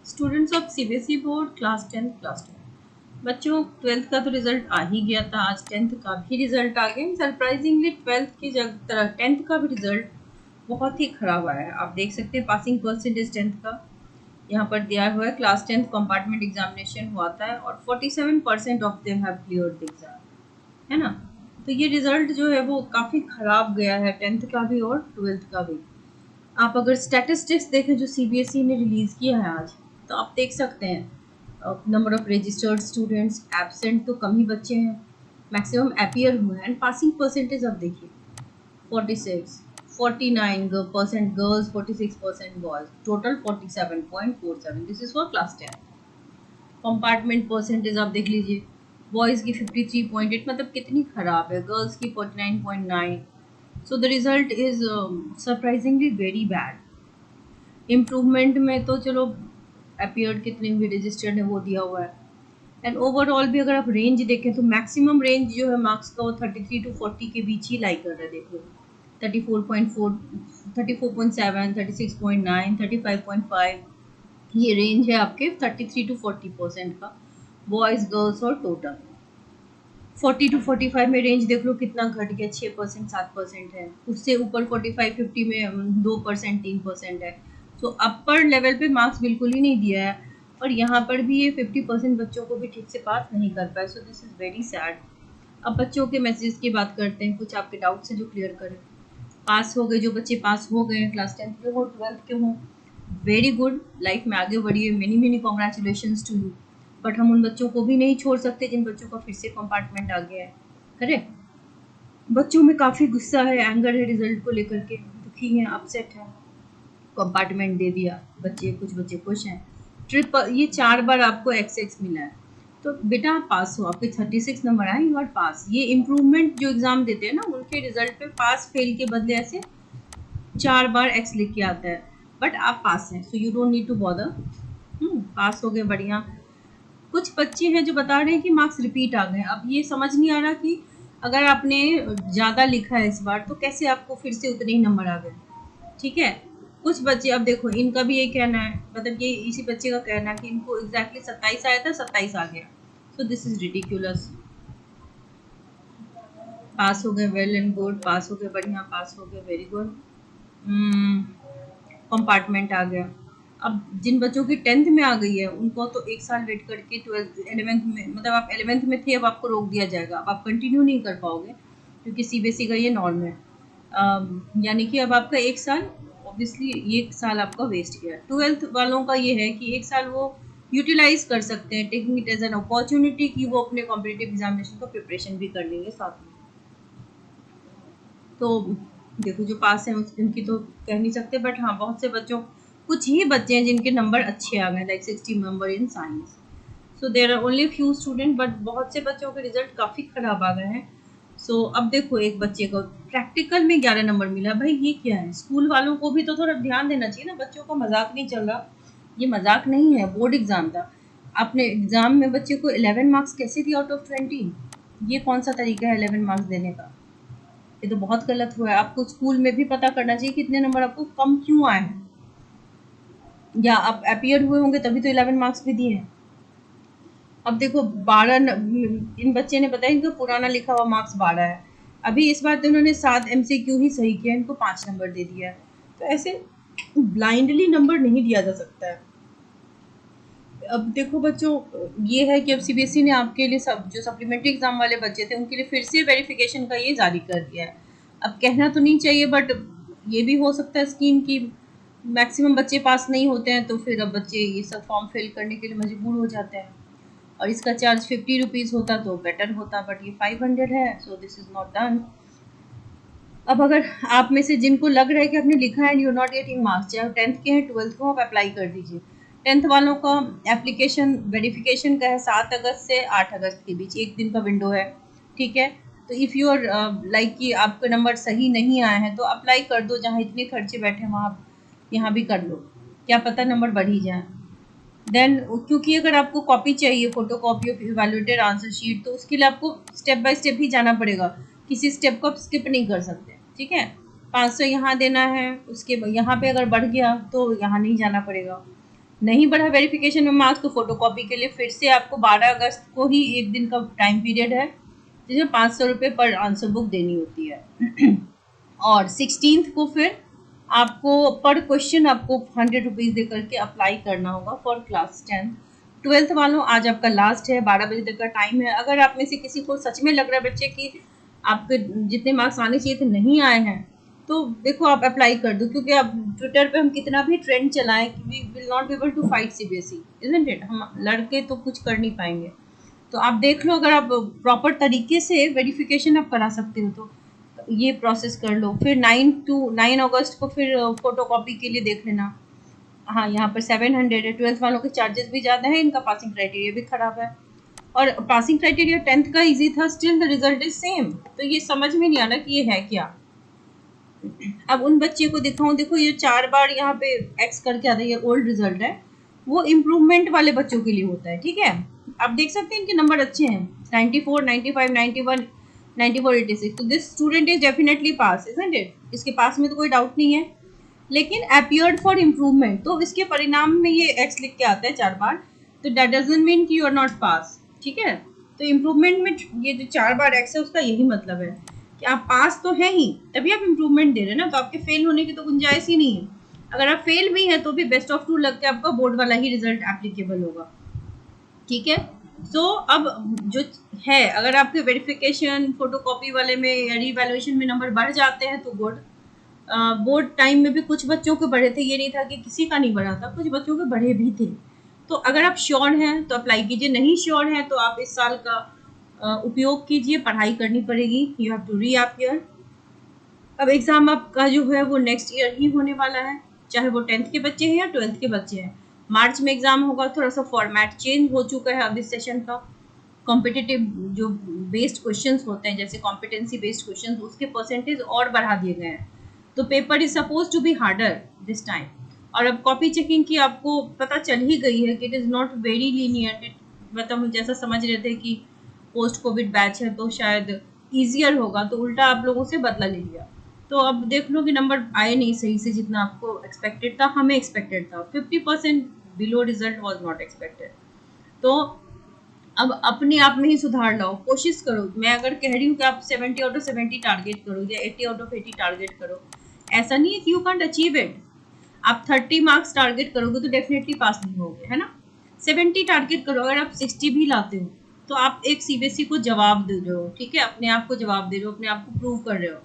Students of CBSE board class 10 बच्चों 12th का तो रिजल्ट आ ही गया था। आज 10th का भी रिजल्ट आ गया। सरप्राइजिंगली 12th की जगह 10th का भी रिजल्ट बहुत ही खराब आया है। आप देख सकते हैं पासिंग परसेंटेज 10th का यहाँ पर दिया हुआ है। क्लास 10th कंपार्टमेंट एग्जामिनेशन हुआ था और 47% of them have cleared the exam, है ना। तो ये रिजल्ट जो है वो काफ़ी ख़राब गया है 10th का भी और 12th का भी। आप अगर स्टैटिस्टिक्स देखें जो सीबीएसई ने रिलीज़ किया है आज, तो आप देख सकते हैं number of registered students, absent तो कम ही बच्चे हैं, मैक्सिमम अपीयर हुए हैं। एंड पासिंग परसेंटेज आप देखिए 46, 49% girls, 46% boys, total 47.47। This is for class 10। Compartment percentage आप देख लीजिए, बॉयज़ की 53.8, मतलब कितनी ख़राब है, गर्ल्स की 49.9। So the result is surprisingly very bad. Improvement में तो चलो अपीयर्ड कितने भी रजिस्टर्ड है वो दिया हुआ है। एंड ओवरऑल भी अगर आप रेंज देखें तो मैक्सिमम रेंज जो है मार्क्स का वो 33 to 40 के बीच ही लाई कर रहा है। देख लो 34.4, 34.7, 36.9, 35.5, ये रेंज है आपके 33 to 40% का, बॉयज़ गर्ल्स और टोटल। 40 to 45 में रेंज देख लो कितना घट गया, 6%, 7% है। उससे ऊपर 45-50 में 2%, 3% है। सो अपर लेवल पे मार्क्स बिल्कुल ही नहीं दिया है और यहाँ पर भी ये 50% बच्चों को भी ठीक से पास नहीं कर पाए। So this is very sad. अब बच्चों के मैसेज की बात करते हैं, कुछ आपके डाउट्स हैं जो क्लियर करें। पास हो गए, जो बच्चे पास हो गए क्लास 10th के हो, 12th के हों, वेरी गुड, लाइफ में आगे बढ़िए, many many congratulations to you. But हम उन बच्चों को भी नहीं छोड़ सकते जिन बच्चों का फिर से कंपार्टमेंट आ गया है। करेक्ट। बच्चों में काफ़ी गुस्सा है, एंगर है रिजल्ट को लेकर के, दुखी हैं, अपसेट हैं। कंपार्टमेंट दे दिया, बच्चे कुछ बच्चे खुश हैं। ट्रिप ये 4 बार आपको XX मिला है, तो बेटा आप पास हो, आपके 36 नंबर आए, यू आर पास। ये इम्प्रूवमेंट जो एग्ज़ाम देते हैं ना उनके रिजल्ट पे पास फेल के बदले ऐसे 4 बार X लिख के आता है, बट आप पास हैं, so you don't need to bother. Pass हो गए, बढ़िया। कुछ बच्चे हैं जो बता रहे हैं कि मार्क्स रिपीट आ गए। अब ये समझ नहीं आ रहा कि अगर आपने ज़्यादा लिखा है इस बार तो कैसे आपको फिर से उतने ही नंबर आ गए। ठीक है, कुछ बच्चे, अब देखो इनका भी ये कहना है, मतलब ये इसी बच्चे का कहना है कि इनको एग्जैक्टली 27 आया था, 27 आ गया। So this is ridiculous. Pass हो गए, वेल एंड गुड, पास हो गए, बढ़िया, पास हो गए, वेरी गुड। कंपार्टमेंट आ गया। अब जिन बच्चों की 10th में आ गई है उनको तो एक साल वेट करके 12th 11th में, मतलब आप 11th में थे, अब आपको रोक दिया जाएगा, अब आप कंटिन्यू नहीं कर पाओगे क्योंकि सीबीएसई का ये नॉर्म है। यानी कि अब आपका एक साल, ऑब्वियसली ये साल आपका वेस्ट गया। 12th वालों का ये है कि एक साल वो यूटिलाइज कर सकते हैं, taking it as an opportunity कि वो अपने कॉम्पिटिटिव एग्जामिनेशन का प्रिपरेशन भी कर लेंगे साथ में। तो देखो जो पास हैं उनकी तो कह नहीं सकते, बट हाँ बहुत से बच्चों, कुछ ही बच्चे हैं जिनके नंबर अच्छे आ गए, like 60 number in science. So there are only few student, but बहुत से बच्चों के रिजल्ट काफ़ी ख़राब आ गए हैं। सो अब देखो एक बच्चे को प्रैक्टिकल में 11 नंबर मिला, भाई ये क्या है। स्कूल वालों को भी तो थोड़ा ध्यान देना चाहिए ना, बच्चों का मजाक नहीं चल रहा, ये मजाक नहीं है, बोर्ड एग्ज़ाम था। आपने एग्ज़ाम में बच्चे को 11 मार्क्स कैसे दिए आउट ऑफ 20? ये कौन सा तरीका है 11 मार्क्स देने का? ये तो बहुत गलत हुआ है। आपको स्कूल में भी पता करना चाहिए कितने नंबर आपको कम क्यों आए हैं, या आप अपीयर हुए होंगे तभी तो 11 मार्क्स भी दिए हैं। अब देखो 12 इन बच्चे ने बताया इनका पुराना लिखा हुआ मार्क्स 12 है, अभी इस बार तो इन्होंने 7 MCQ ही सही किया, इनको 5 नंबर दे दिया है। तो ऐसे ब्लाइंडली नंबर नहीं दिया जा सकता है। अब देखो बच्चों, ये है कि अब सीबीएसई ने आपके लिए सब जो सप्लीमेंट्री एग्जाम वाले बच्चे थे उनके लिए फिर से वेरिफिकेशन का ये जारी कर दिया है। अब कहना तो नहीं चाहिए, बट ये भी हो सकता है स्कीम की मैक्सिमम बच्चे पास नहीं होते हैं, तो फिर अब बच्चे ये सब फॉर्म फिल करने के लिए मजबूर हो जाते हैं। और इसका चार्ज 50 रुपीज़ होता तो बेटर होता, बट ये 500 है, so this is not done. अब अगर आप में से जिनको लग रहा है कि आपने लिखा है and you not getting marks, चाहे 10th के हैं 12th को, आप अप्लाई कर दीजिए। 10th वालों का एप्लीकेशन वेरिफिकेशन का है 7 अगस्त से 8 अगस्त के बीच, एक दिन का विंडो है। ठीक है, तो इफ़ यू आर लाइक कि आपके नंबर सही नहीं आए हैं तो अप्लाई कर दो, जहाँ इतने खर्चे बैठे हैं वहाँ यहाँ भी कर लो, क्या पता नंबर बढ़ ही जाए। देन क्योंकि अगर आपको कॉपी चाहिए, photo copy of evaluated answer sheet, तो उसके लिए आपको स्टेप बाय स्टेप ही जाना पड़ेगा, किसी स्टेप को आप स्किप नहीं कर सकते। ठीक है, 500 यहाँ देना है, उसके यहाँ पे अगर बढ़ गया तो यहाँ नहीं जाना पड़ेगा। नहीं बढ़ा वेरिफिकेशन में मार्क्स तो फोटोकॉपी के लिए फिर से आपको 12 अगस्त को ही एक दिन का टाइम पीरियड है, जिसमें 500 रुपये पर आंसर बुक देनी होती है। और 16 को फिर आपको पर क्वेश्चन आपको 100 रुपीज़ दे करके अप्लाई करना होगा फॉर क्लास 10। 12th वालों, आज आपका लास्ट है, 12 बजे तक का टाइम है। अगर आप में से किसी को सच में लग रहा है बच्चे कि आपके जितने मार्क्स आने चाहिए थे नहीं आए हैं, तो देखो आप अप्लाई कर दो, क्योंकि अब ट्विटर पे हम कितना भी ट्रेंड चलाएं, we will not be able to fight CBSE, isn't it? हम लड़के तो कुछ कर नहीं पाएंगे। तो आप देख लो, अगर आप प्रॉपर तरीके से वेरिफिकेशन आप करा सकते हो तो ये प्रोसेस कर लो। फिर 9 अगस्त को फिर फोटोकॉपी के लिए देख लेना। हाँ, यहाँ पर 700 है। 12th वालों के चार्जेस भी ज़्यादा है, इनका पासिंग क्राइटेरिया भी खराब है। और पासिंग क्राइटेरिया 10th का इजी था, still the result is same. तो ये समझ में नहीं आ रहा कि ये है क्या। अब उन बच्चे को दिखाऊं, देखो ये 4 बार यहाँ पे एक्स करके आता है, ये ओल्ड रिजल्ट है, वो इम्प्रूवमेंट वाले बच्चों के लिए होता है, ठीक है। आप देख सकते हैं इनके नंबर अच्छे हैं, 94, 95, 91, 94, 86। तो this student is definitely pass, isn't it? इसके पास में तो कोई डाउट नहीं है। लेकिन अपीयर्ड फॉर इम्प्रूवमेंट, तो इसके परिणाम में ये एक्स लिख के आता है 4 बार, तो दैट डजंट मीन कि यू आर नॉट पास, ठीक है। तो इम्प्रूवमेंट में ये जो 4 बार एक्स है, उसका यही मतलब है कि आप पास तो है ही, तभी आप इम्प्रूवमेंट दे रहे हैं ना, तो आपके फेल होने की तो गुंजाइश ही नहीं है। अगर आप फेल भी हैं तो भी बेस्ट ऑफ 2 लग के आपका बोर्ड वाला ही रिजल्ट एप्लीकेबल होगा, ठीक है। सो अब जो है, अगर आपके वेरिफिकेशन फोटोकॉपी वाले में या रीवैल्यूएशन में नंबर बढ़ जाते हैं तो गुड। बोर्ड टाइम में भी कुछ बच्चों के बढ़े थे, ये नहीं था कि किसी का नहीं बढ़ा था, कुछ बच्चों के बढ़े भी थे। तो अगर आप श्योर हैं तो अप्लाई कीजिए, नहीं श्योर हैं तो आप इस साल का उपयोग कीजिए, पढ़ाई करनी पड़ेगी, you have to reappear. अब एग्ज़ाम आपका जो है वो नेक्स्ट ईयर ही होने वाला है, चाहे वो 10th के बच्चे हैं या 12th के बच्चे हैं। मार्च में एग्ज़ाम होगा, थोड़ा सा फॉर्मेट चेंज हो चुका है अब इस सेशन का। कॉम्पिटिटिव जो बेस्ड क्वेश्चंस होते हैं, जैसे कॉम्पिटेंसी बेस्ड क्वेश्चंस, उसके परसेंटेज और बढ़ा दिए गए हैं। तो paper is suppose to be harder this time. और अब कॉपी चेकिंग की आपको पता चल ही गई है कि it is not very lenient. मतलब हम जैसा समझ रहे थे कि पोस्ट कोविड बैच है तो शायद ईजियर होगा, तो उल्टा आप लोगों से बदला ले लिया। तो अब देख लो कि नंबर आए नहीं सही से जितना आपको एक्सपेक्टेड था, हमें एक्सपेक्टेड था 50% below result was not expected. तो अब अपने आप में ही सुधार लाओ, कोशिश करो। मैं अगर कह रही हूँ कि आप 70 आउट ऑफ 70 टारगेट करो या 80 आउट ऑफ 80 टारगेट करो, ऐसा नहीं है कि यू कांट अचीव इट। आप 30 मार्क्स टारगेट करोगे तो डेफिनेटली पास नहीं होगे, है ना। 70 टारगेट करो, अगर आप 60 भी लाते हो तो आप एक सीबीएसई को जवाब दे रहे हो, ठीक है, अपने आप को जवाब दे रहे हो, अपने आप को प्रूव कर रहे हो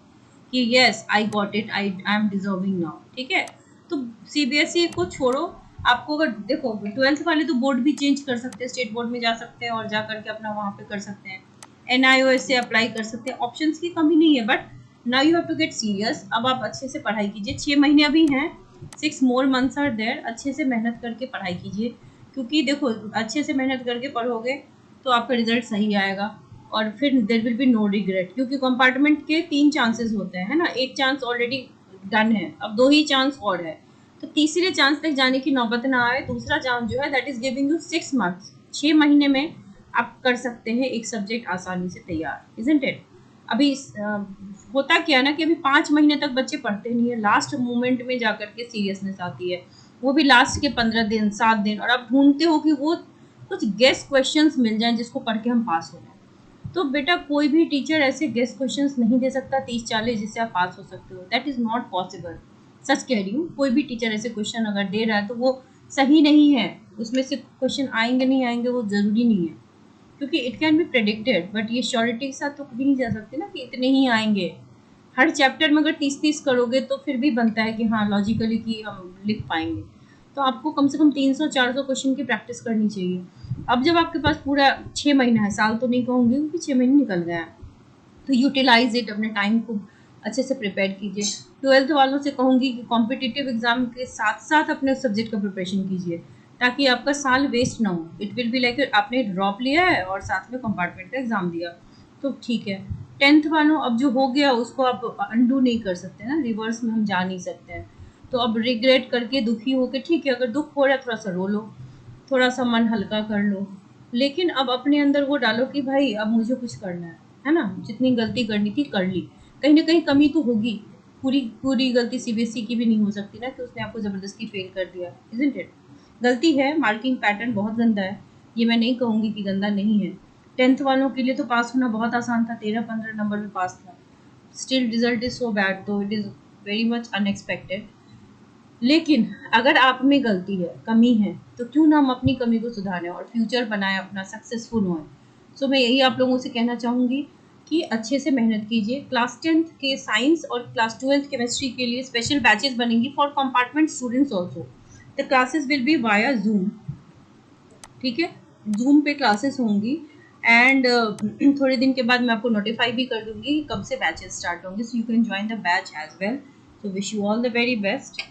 कि yes I got it, I am deserving now, ठीक है। तो सीबीएसई को छोड़ो। आपको अगर देखो 12th वाले तो बोर्ड भी चेंज कर सकते हैं, स्टेट बोर्ड में जा सकते हैं और जा करके अपना वहाँ पे कर सकते हैं, एनआईओएस से अप्लाई कर सकते हैं, ऑप्शंस की कमी नहीं है। But now you have to get serious. अब आप अच्छे से पढ़ाई कीजिए, 6 महीने अभी हैं, 6 मोर मंथ्स आर देयर। अच्छे से मेहनत करके पढ़ाई कीजिए, क्योंकि देखो अच्छे से मेहनत करके पढ़ोगे तो आपका रिजल्ट सही आएगा और फिर there will be no regret. क्योंकि कंपार्टमेंट के 3 चांसेस होते हैं, है ना, एक चांस ऑलरेडी डन है, अब 2 ही चांस और है। तो तीसरे चांस तक जाने की नौबत ना आए। दूसरा चांस जो है that is giving you 6 marks, 6 महीने में आप कर सकते हैं एक सब्जेक्ट आसानी से तैयार, इजंट इट? अभी होता क्या है ना कि अभी 5 महीने तक बच्चे पढ़ते नहीं है, लास्ट मोमेंट में जाकर के सीरियसनेस आती है, वो भी लास्ट के 15 दिन 7 दिन, और आप ढूंढते हो कि वो कुछ गेस्ट क्वेश्चंस मिल जाएं जिसको पढ़ के हम पास हो जाए। तो बेटा कोई भी टीचर ऐसे गेस्ट क्वेश्चंस नहीं दे सकता 30-40 जिससे आप पास हो सकते हो, दैट इज़ नॉट पॉसिबल। सच कह रही हूँ, कोई भी टीचर ऐसे क्वेश्चन अगर दे रहा है तो वो सही नहीं है, उसमें से क्वेश्चन आएंगे नहीं आएंगे वो ज़रूरी नहीं है, क्योंकि it can be predicted, but ये श्योरिटी के साथ तो कभी नहीं जा सकते ना कि इतने ही आएंगे। हर चैप्टर में अगर 30-30 करोगे तो फिर भी बनता है कि हाँ लॉजिकली कि हम लिख पाएंगे। तो आपको कम से कम 300-400 क्वेश्चन की प्रैक्टिस करनी चाहिए। अब जब आपके पास पूरा 6 महीना है, साल तो नहीं कहूँगी क्योंकि 6 महीने निकल गया है, तो यूटिलाइज इट, अपने टाइम को अच्छे से प्रिपेयर कीजिए। 12th वालों से कहूँगी कि कॉम्पिटिटिव एग्जाम के साथ साथ अपने सब्जेक्ट का प्रिपरेशन कीजिए, ताकि आपका साल वेस्ट ना हो। इट विल बी लाइक आपने ड्रॉप लिया है और साथ में कंपार्टमेंट का एग्ज़ाम दिया, तो ठीक है। 10th वालों, अब जो हो गया उसको आप अंडू नहीं कर सकते ना, रिवर्स में हम जा नहीं सकते हैं। तो अब रिग्रेट करके दुखी होकर, ठीक है, अगर दुख हो रहा है थोड़ा सा रो लो, थोड़ा सा मन हल्का कर लो, लेकिन अब अपने अंदर वो डालो कि भाई अब मुझे कुछ करना है ना। जितनी गलती करनी थी कर ली, कहीं ना कहीं कमी तो होगी, पूरी पूरी गलती सीबीएसई की भी नहीं हो सकती ना कि उसने आपको ज़बरदस्ती फेल कर दिया, इजंट इट? गलती है, मार्किंग पैटर्न बहुत गंदा है, ये मैं नहीं कहूँगी कि गंदा नहीं है। 10th वालों के लिए तो पास होना बहुत आसान था, 13-15 नंबर में पास था। Still result is so bad, तो it is very much unexpected. लेकिन अगर आप में गलती है, कमी है, तो क्यों ना हम अपनी कमी को सुधारें और फ्यूचर बनाएं अपना, सक्सेसफुल हों। सो मैं यही आप लोगों से कहना चाहूँगी कि अच्छे से मेहनत कीजिए। क्लास 10th के साइंस और क्लास 12th केमिस्ट्री के लिए स्पेशल बैचेस बनेंगी for compartment students also. The classes will be via zoom, ठीक है, जूम पे क्लासेस होंगी। एंड थोड़े दिन के बाद मैं आपको नोटिफाई भी कर दूंगी कब से बैचेस स्टार्ट होंगे, so you can join the batch as well. So wish you all the very best.